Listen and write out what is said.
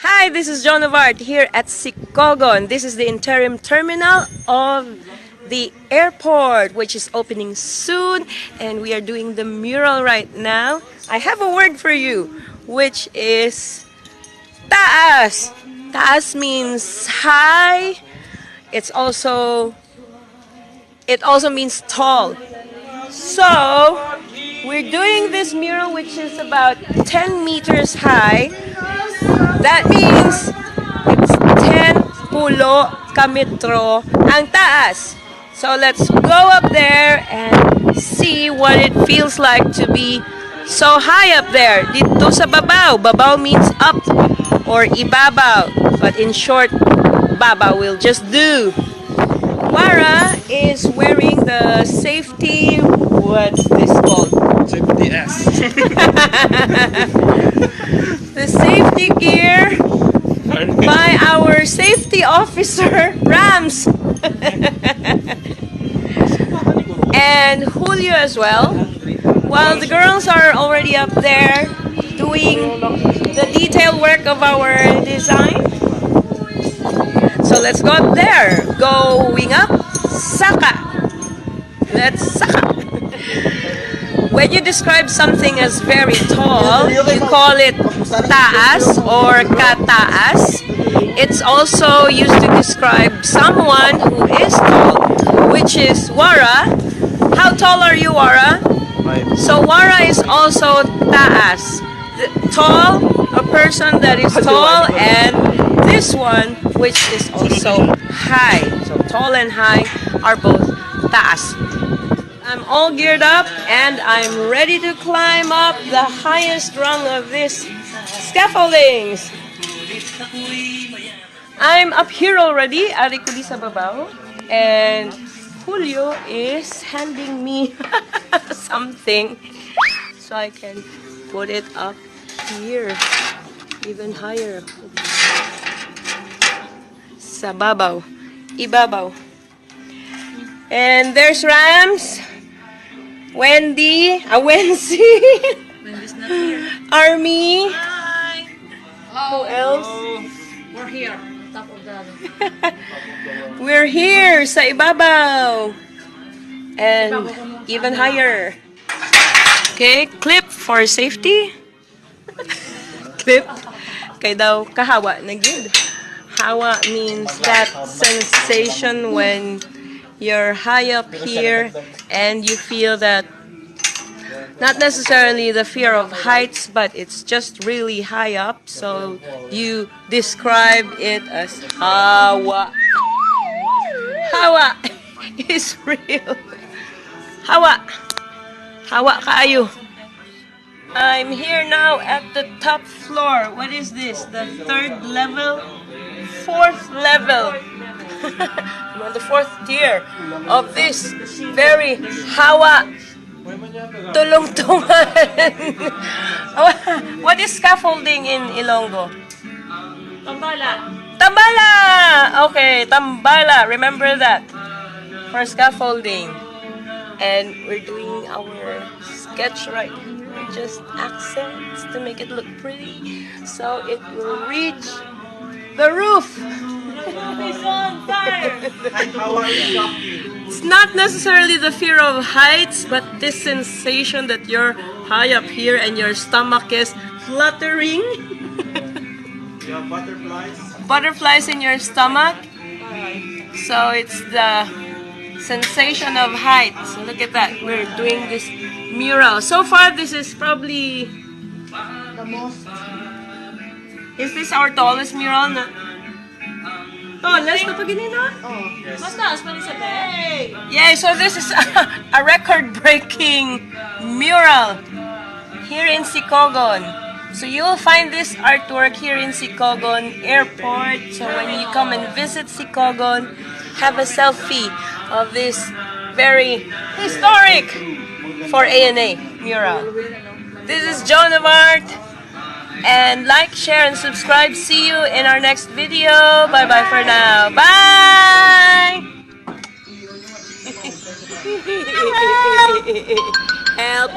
Hi, this is John of Art here at SICOGON. This is the interim terminal of the airport, which is opening soon, and we are doing the mural right now. I have a word for you, which is TAAS. TAAS means high. It also means tall. So we're doing this mural, which is about 10 meters high. That means it's 10 kametro ang taas. So let's go up there and see what it feels like to be so high up there. Dito sa babaw. Babaw means up or ibabaw. But in short, babaw will just do. Wara is wearing the safety, what's this called? Safety S. The safety gear by our safety officer, Rams. And Julio as well. While the girls are already up there doing the detailed work of our design. So let's go up there. Going up, saka. Let's saka. When you describe something as very tall, you call it taas or kataas. It's also used to describe someone who is tall, which is wara. How tall are you, wara? So wara is also taas. Tall, a person that is tall, and this one, which is also high. So tall and high are both taas. I'm all geared up and I'm ready to climb up the highest rung of this scaffoldings. I'm up here already, ari ko di sa babaw, and Julio is handing me something so I can put it up here, even higher. Sa babaw, ibabaw. And there's Rams. Wendy's not here. Army. Hi. Who else? We're here, top of the... We're here sa ibabaw. And even higher. Okay, clip for safety. Clip. Kay daw kahawa na gid. Hawa means that sensation when you're high up here and you feel that not necessarily the fear of heights, but it's just really high up, so you describe it as HAWA. HAWA is real. HAWA. HAWA kaayo. I'm here now at the top floor. What is this? The third level? Fourth level. I'm on the fourth tier of this very HAWA tulong-tungan. What is scaffolding in Ilonggo? Tambala. Tambala! Okay, tambala. Remember that. For scaffolding. And we're doing our sketch right here. Just accents to make it look pretty. So it will reach the roof. It's not necessarily the fear of heights, but this sensation that you're high up here and your stomach is fluttering. You have butterflies. Butterflies in your stomach. So it's the sensation of height. So look at that. We're doing this mural. So far, this is probably The most... Is this our tallest mural? Tallest na paginina? Oh. Yes. Mas taas pa rin sa bed. Yeah, so this is a record-breaking mural here in SICOGON. So you'll find this artwork here in SICOGON Airport. So when you come and visit SICOGON, have a selfie of this very historic for ANA mural. This is John of Art. And like, share, and subscribe. See you in our next video. Bye-bye for now. Bye! Help!